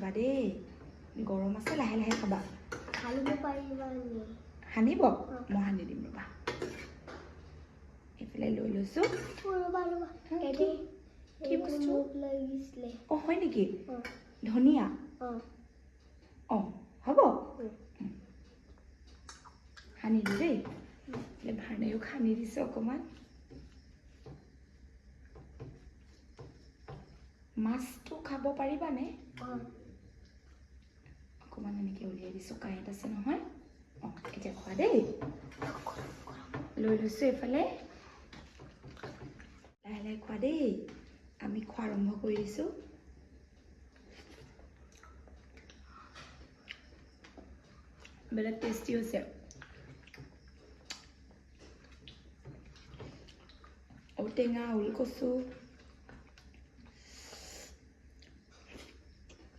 খাবা দেই গৰম আছে লাহে লাহে খাবা হানিব পাৰিবা নি হানিব মই হানি দিম ৰবা এইফালে লৈ লৈছো ৰবা ৰবা কি বস্তু মোক লাগিছিলে হয় নেকি ধনিয়া হ'ব হানি দিওঁ দেই ভাৰ্ণেও খানি দিছে অকণমান মাছটো খাব পাৰিবানে অকণমান এনেকৈ উলিয়াই দিছোঁ কাঁইট আছে নহয় এতিয়া খোৱা দেই লৈ লৈছোঁ এইফালে লাহে লাহে খোৱা দেই আমি খোৱা আৰম্ভ কৰি দিছোঁ বেলেগ টেষ্টি হৈছে ঔটেঙা ওলকচু